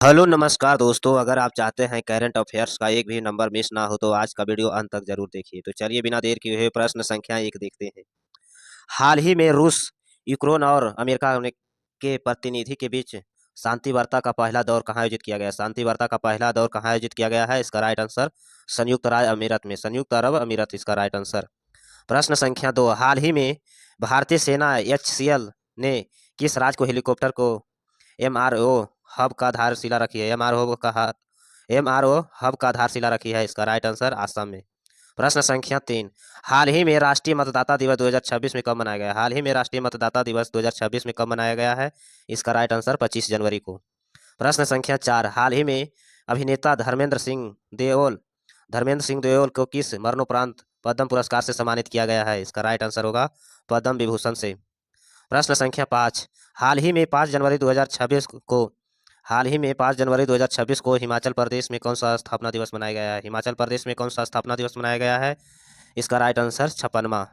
Hello नमस्कार दोस्तों, अगर आप चाहते हैं करंट अफेयर्स का एक भी नंबर मिस ना हो तो आज का वीडियो अंत तक जरूर देखिए। तो चलिए बिना देर किए हुए प्रश्न संख्या 1 देखते हैं। हाल ही में रूस, यूक्रेन और अमेरिका के प्रतिनिधि के बीच शांति वार्ता का पहला दौर कहाँ आयोजित किया गया? शांति वार्ता का पहला दौर कहाँ आयोजित किया गया है? इसका राइट आंसर संयुक्त राज्य अमीरात में, संयुक्त अरब अमीरात इसका राइट आंसर। प्रश्न संख्या 2, हाल ही में भारतीय सेना HCL ने किस राज्य को हेलीकॉप्टर को MRO हब का आधारशिला रखी है? MRO हब का आधारशिला रखी है, इसका राइट आंसर आसाम में। प्रश्न संख्या 3, हाल ही में राष्ट्रीय मतदाता दिवस 2026 में कब मनाया गया? हाल ही में राष्ट्रीय मतदाता दिवस 2026 में कब मनाया गया है? इसका राइट आंसर 25 जनवरी को। प्रश्न संख्या 4, हाल ही में अभिनेता धर्मेंद्र सिंह देओल को किस मरणोपरांत पद्म पुरस्कार से सम्मानित किया गया है? इसका राइट आंसर होगा पद्म विभूषण से। प्रश्न संख्या 5, हाल ही में 5 जनवरी 2026 को हाल ही में 5 जनवरी 2026 को हिमाचल प्रदेश में कौन सा स्थापना दिवस मनाया गया है? हिमाचल प्रदेश में कौन सा स्थापना दिवस मनाया गया है? इसका राइट आंसर 56वां।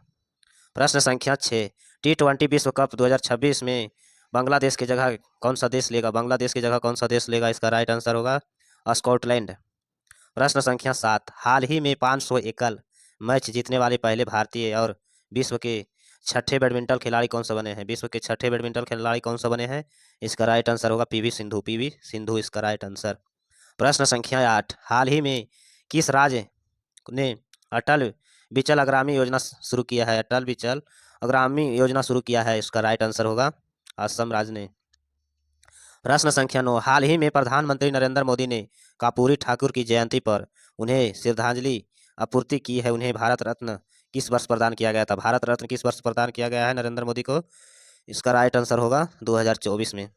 प्रश्न संख्या 6, T20 विश्व कप 2026 में बांग्लादेश की जगह कौन सा देश लेगा? बांग्लादेश की जगह कौन सा देश लेगा? इसका राइट आंसर होगा स्कॉटलैंड। प्रश्न संख्या 7, हाल ही में 500 एकल मैच जीतने वाले पहले भारतीय और विश्व के छठे बैडमिंटन खिलाड़ी कौन सा बने हैं? विश्व के छठे बैडमिंटन खिलाड़ी कौन सा बने हैं? इसका राइट आंसर होगा पीवी सिंधु इसका राइट आंसर। प्रश्न संख्या 8, हाल ही में किस राज्य ने अटल बिचल अग्रामी योजना शुरू किया है? अटल बिचल अग्रामी योजना शुरू किया है, इसका राइट आंसर होगा असम राज्य ने। प्रश्न संख्या 9, हाल ही में प्रधानमंत्री नरेंद्र मोदी ने कर्पूरी ठाकुर की जयंती पर उन्हें श्रद्धांजलि आपूर्ति की है। उन्हें भारत रत्न किस वर्ष प्रदान किया गया था? भारत रत्न किस वर्ष प्रदान किया गया है नरेंद्र मोदी को? इसका राइट आंसर होगा 2024 में।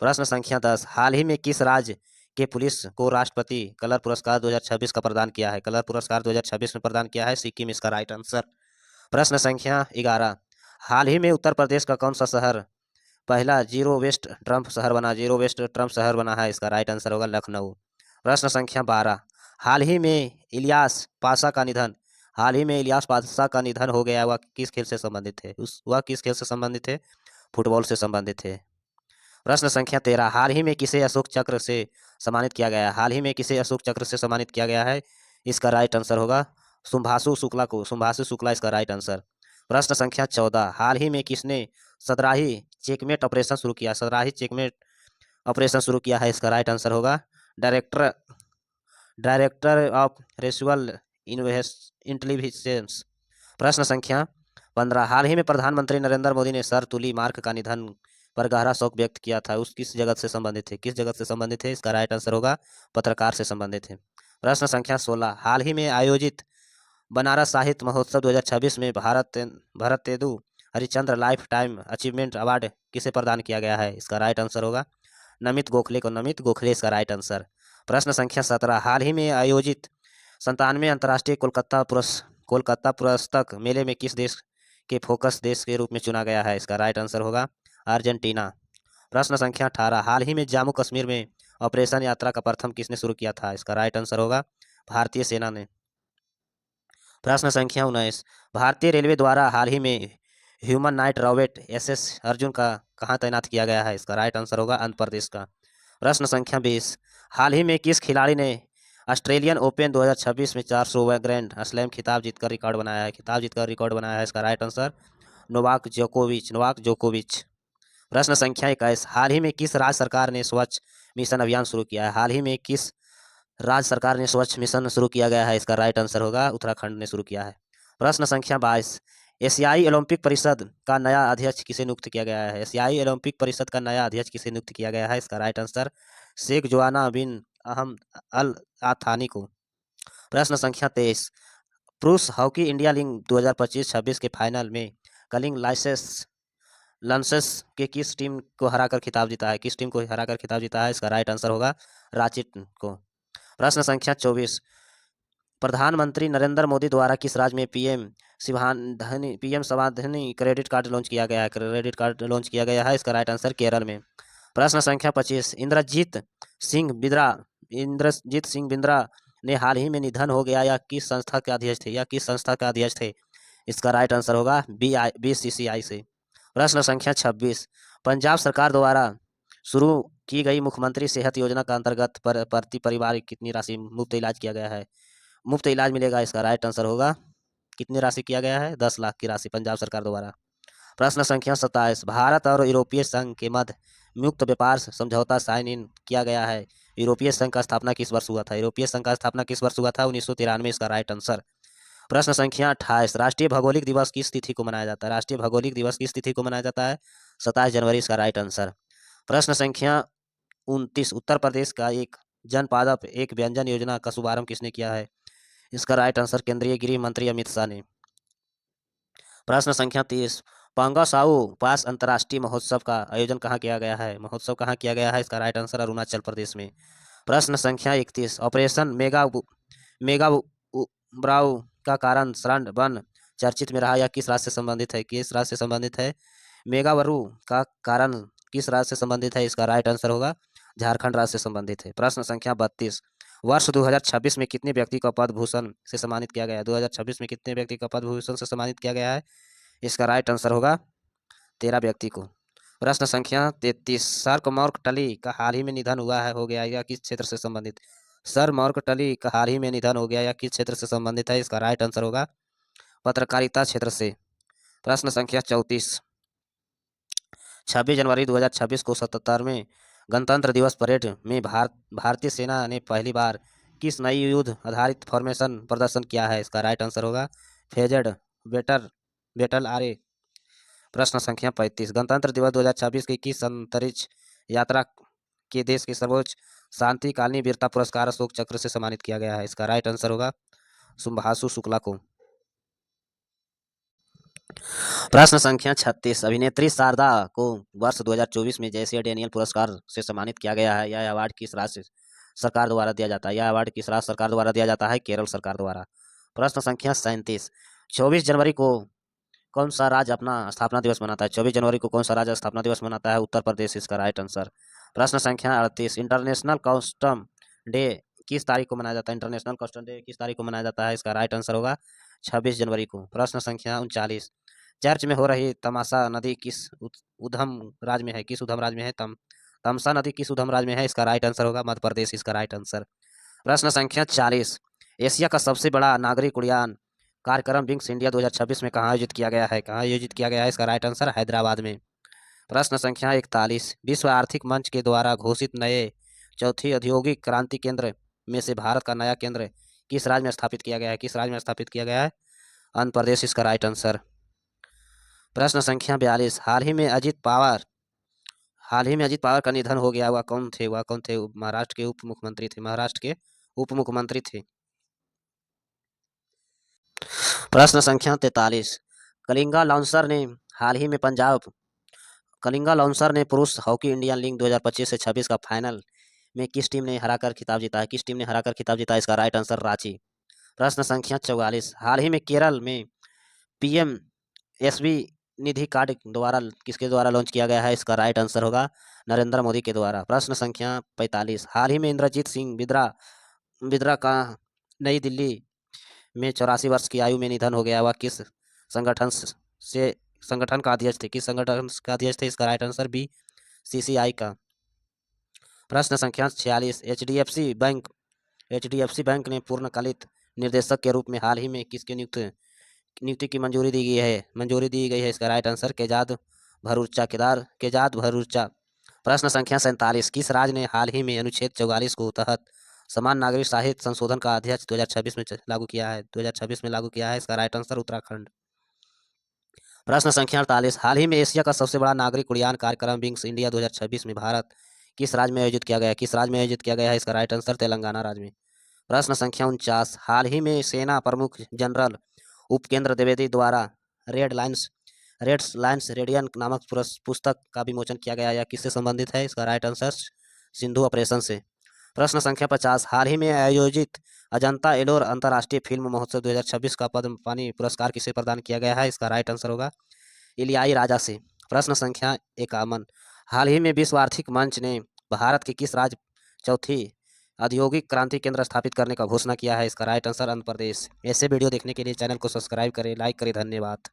प्रश्न संख्या 10, हाल ही में किस राज्य के पुलिस को राष्ट्रपति कलर पुरस्कार 2026 का प्रदान किया है? कलर पुरस्कार 2026 में प्रदान किया है सिक्किम, इसका राइट आंसर। प्रश्न संख्या 11, हाल ही में उत्तर प्रदेश का कौन सा शहर पहला जीरो वेस्ट ट्रम्प शहर बना? जीरो वेस्ट ट्रम्प शहर बना है, इसका राइट आंसर होगा लखनऊ। प्रश्न संख्या 12, हाल ही में इलियास पाशा का निधन हाल ही में इलियास पाशा का निधन हो गया, वह किस खेल से संबंधित है? वह किस खेल से संबंधित है? फुटबॉल से संबंधित है। प्रश्न संख्या 13, हाल ही में किसे अशोक चक्र से सम्मानित किया गया है? हाल ही में किसे अशोक चक्र से सम्मानित किया गया है? इसका राइट आंसर होगा शुभांशु शुक्ला इसका राइट आंसर। प्रश्न संख्या 14, हाल ही में किसने सदराही चेकमेट ऑपरेशन शुरू किया? सदराही चेकमेट ऑपरेशन शुरू किया है, इसका राइट आंसर होगा डायरेक्टर डायरेक्टर ऑफ रेशुअल इंटेलिजेंस। प्रश्न संख्या 15, हाल ही में प्रधानमंत्री नरेंद्र मोदी ने सर तुली मार्क का निधन पर गहरा शोक व्यक्त किया था, उस किस जगत से संबंधित है? किस जगत से संबंधित है? इसका राइट आंसर होगा पत्रकार से संबंधित है। प्रश्न संख्या 16, हाल ही में आयोजित बनारस साहित्य महोत्सव 2026 में Bharatendu Harishchandra lifetime achievement award किसे प्रदान किया गया है? इसका राइट आंसर होगा नमित गोखले इसका राइट आंसर। प्रश्न संख्या 17, हाल ही में आयोजित 97वें अंतर्राष्ट्रीय कोलकाता पुस्तक मेले में किस देश के फोकस देश के रूप में चुना गया है? इसका राइट आंसर होगा अर्जेंटीना। प्रश्न संख्या 18, हाल ही में जम्मू कश्मीर में ऑपरेशन यात्रा का प्रथम किसने शुरू किया था? इसका राइट आंसर होगा भारतीय सेना ने। प्रश्न संख्या 19, भारतीय रेलवे द्वारा हाल ही में human night Robert SS Arjun का कहाँ तैनात किया गया है? इसका राइट आंसर होगा आंध्र प्रदेश का। प्रश्न संख्या 20, हाल ही में किस खिलाड़ी ने ऑस्ट्रेलियन ओपन 2026 में 400वां ग्रैंड स्लैम खिताब जीतकर रिकॉर्ड बनाया है? इसका राइट आंसर नोवाक जोकोविच। प्रश्न संख्या 21, हाल ही में किस राज्य सरकार ने स्वच्छ मिशन अभियान शुरू किया है? हाल ही में किस राज्य सरकार ने स्वच्छ मिशन शुरू किया गया है? इसका राइट आंसर होगा उत्तराखंड ने शुरू किया है। प्रश्न संख्या 22, एशियाई ओलंपिक परिषद का नया अध्यक्ष किसे नियुक्त किया गया है? एशियाई ओलंपिक परिषद का नया अध्यक्ष किसे नियुक्त किया गया है? इसका राइट आंसर शेख जोआना बिन अहमद अल आथानी को। प्रश्न संख्या 23, पुरुष हॉकी इंडिया लीग 2025-26 के फाइनल में कलिंग लांसर्स के किस टीम को हराकर खिताब जीता है? किस टीम को हराकर खिताब जीता है? इसका राइट आंसर होगा रांची को। प्रश्न संख्या 24, प्रधानमंत्री नरेंद्र मोदी द्वारा किस राज्य में पीएम स्वाधीनी क्रेडिट कार्ड लॉन्च किया गया है? इसका राइट आंसर केरल में। प्रश्न संख्या 25, इंद्रजीत सिंह बिंद्रा ने हाल ही में निधन हो गया या किस संस्था के अध्यक्ष थे? इसका राइट आंसर होगा BCCI से। प्रश्न संख्या 26, पंजाब सरकार द्वारा शुरू की गई मुख्यमंत्री सेहत योजना का अंतर्गत प्रति परिवार कितनी राशि मुफ्त इलाज किया गया है? मुफ्त इलाज मिलेगा, इसका राइट आंसर होगा कितनी राशि किया गया है? 10 लाख की राशि पंजाब सरकार द्वारा। प्रश्न संख्या 27, भारत और यूरोपीय संघ के मध्य मुक्त व्यापार समझौता साइन इन किया गया है। यूरोपीय संघ का स्थापना किस वर्ष हुआ था? यूरोपीय संघ का स्थापना किस वर्ष हुआ था? 1993, इसका राइट आंसर। प्रश्न संख्या 28, राष्ट्रीय भौगोलिक दिवस किस तिथि को मनाया जाता है? राष्ट्रीय भौगोलिक दिवस किस तिथि को मनाया जाता है? 27 जनवरी, इसका राइट आंसर। प्रश्न संख्या 29, उत्तर प्रदेश का एक जनपादप एक व्यंजन योजना का शुभारंभ किसने किया है? इसका राइट आंसर केंद्रीय गृह मंत्री अमित शाह ने। प्रश्न संख्या 30, पंगासाऊ पास अंतर्राष्ट्रीय महोत्सव का आयोजन कहाँ किया गया है? महोत्सव कहाँ किया गया है? इसका राइट आंसर अरुणाचल प्रदेश में। प्रश्न संख्या 31, ऑपरेशन मेगा ब्राउ का कारण शरण वन चर्चित में रहा, यह किस राज्य से संबंधित है? किस राज्य से संबंधित है? मेगावरू का कारण किस राज्य से संबंधित है? इसका राइट आंसर होगा झारखंड राज्य से संबंधित है। प्रश्न संख्या 32, वर्ष 2026 में कितने व्यक्ति को पद्म भूषण से सम्मानित किया गया है? 2026 में कितने व्यक्ति को पद्म भूषण से सम्मानित किया गया है? इसका राइट आंसर होगा 13 व्यक्ति को। प्रश्न संख्या 33, सर मॉर्कटली का हाल ही में निधन हुआ है हो गया, या किस क्षेत्र से संबंधित? सर मॉर्कटली का हाल ही में निधन हो गया, या किस क्षेत्र से संबंधित है? इसका राइट आंसर होगा पत्रकारिता क्षेत्र से। प्रश्न संख्या 34, 26 जनवरी 2026 को 77वें गणतंत्र दिवस परेड में भारतीय सेना ने पहली बार किस नई युद्ध आधारित फॉर्मेशन प्रदर्शन किया है? इसका राइट आंसर होगा फेजेड बेटल आरे। प्रश्न संख्या 35, गणतंत्र दिवस 2026 की किस अंतरिक्ष यात्रा के देश के सर्वोच्च शांतिकालीन वीरता पुरस्कार अशोक चक्र से सम्मानित किया गया है? इसका राइट आंसर होगा शुभांशु शुक्ला को। प्रश्न संख्या 36, अभिनेत्री शारदा को वर्ष 2024 में जैसे डेनियल पुरस्कार से सम्मानित किया गया है, यह अवार्ड किस राज्य सरकार द्वारा दिया जाता है? यह अवार्ड किस राज्य सरकार द्वारा दिया जाता है? केरल सरकार द्वारा। प्रश्न संख्या 37, 24 जनवरी को कौन सा राज्य अपना स्थापना दिवस मनाता है? 24 जनवरी को कौन सा राज्य स्थापना दिवस मनाता है? उत्तर प्रदेश, इसका राइट आंसर। प्रश्न संख्या 38, इंटरनेशनल कस्टम डे किस तारीख को मनाया जाता है? इंटरनेशनल कस्टम डे किस तारीख को मनाया जाता है? इसका राइट आंसर होगा 26 जनवरी को। प्रश्न संख्या 39, चर्च में हो रही तमाशा नदी किस उधम राज्य में है? किस उधम राज्य में है? तमसा नदी किस उधम राज्य में है? इसका राइट आंसर होगा मध्य प्रदेश, इसका राइट आंसर। प्रश्न संख्या 40, एशिया का सबसे बड़ा नागरिक उड़ान कार्यक्रम विंग्स इंडिया 2026 में कहाँ आयोजित किया गया है? कहाँ आयोजित किया गया है? इसका राइट आंसर हैदराबाद में। प्रश्न संख्या 41, विश्व आर्थिक मंच के द्वारा घोषित नए चौथी औद्योगिक क्रांति केंद्र में से भारत का नया केंद्र किस राज्य में स्थापित किया गया है? किस राज्य में स्थापित किया गया है? आंध्र प्रदेश, इसका राइट आंसर। प्रश्न संख्या 42, हाल ही में अजित पवार का निधन हो गया, वह कौन थे? महाराष्ट्र के उप मुख्यमंत्री थे। महाराष्ट्र के उप मुख्यमंत्री थे। प्रश्न संख्या 43, कलिंगा लांसर ने हाल ही में कलिंगा लांसर ने पुरुष हॉकी इंडियन लीग 2025 से 26 का फाइनल में किस टीम ने हराकर खिताब जीता है? किस टीम ने हराकर खिताब जीता है? इसका राइट आंसर रांची। प्रश्न संख्या 44, हाल ही में केरल में पीएमएसबी निधि कार्ड द्वारा किसके द्वारा लॉन्च किया गया है? इसका राइट आंसर होगा नरेंद्र मोदी के द्वारा। प्रश्न संख्या 45, हाल ही में इंद्रजीत सिंह बिद्रा का नई दिल्ली में 84 वर्ष की आयु में निधन हो गया, वह किस संगठन का अध्यक्ष थे? किस संगठन का अध्यक्ष थे? इसका राइट आंसर बीसीसीआई का। प्रश्न संख्या 46, एचडीएफसी बैंक ने पूर्णकालिक निर्देशक के रूप में हाल ही में किसके नियुक्ति की मंजूरी दी गई है? इसका राइट आंसर केजाद भरूचा। प्रश्न संख्या 47, किस राज्य ने हाल ही में अनुच्छेद 44 को तहत समान नागरिक साहित्य संशोधन का अध्यक्ष 2026 में लागू किया है? 2026 में लागू किया है, इसका राइट आंसर उत्तराखंड। प्रश्न संख्या 48, हाल ही में एशिया का सबसे बड़ा नागरिक उड़ान कार्यक्रम विंग्स इंडिया 2026 में भारत किस राज्य में आयोजित किया गया है? किस राज्य में आयोजित किया गया है? इसका राइट आंसर तेलंगाना राज्य में। प्रश्न संख्या 49, हाल ही में सेना प्रमुख जनरल उपकेंद्र द्विवेदी द्वारा रेड लाइन्स रेडियन नामक पुस्तक का विमोचन किया गया, या किससे संबंधित है? इसका राइट आंसर सिंधु ऑपरेशन से। प्रश्न संख्या 50, हाल ही में आयोजित अजंता एलोर अंतर्राष्ट्रीय फिल्म महोत्सव 2026 का पद्म पानी पुरस्कार किसे प्रदान किया गया है? इसका राइट आंसर होगा इलियाई राजा से। प्रश्न संख्या 51, हाल ही में विश्व आर्थिक मंच ने भारत के किस राज्य चौथी औद्योगिक क्रांति केंद्र स्थापित करने का घोषणा किया है? इसका राइट आंसर आंध्र प्रदेश। ऐसे वीडियो देखने के लिए चैनल को सब्सक्राइब करें, लाइक करें। धन्यवाद।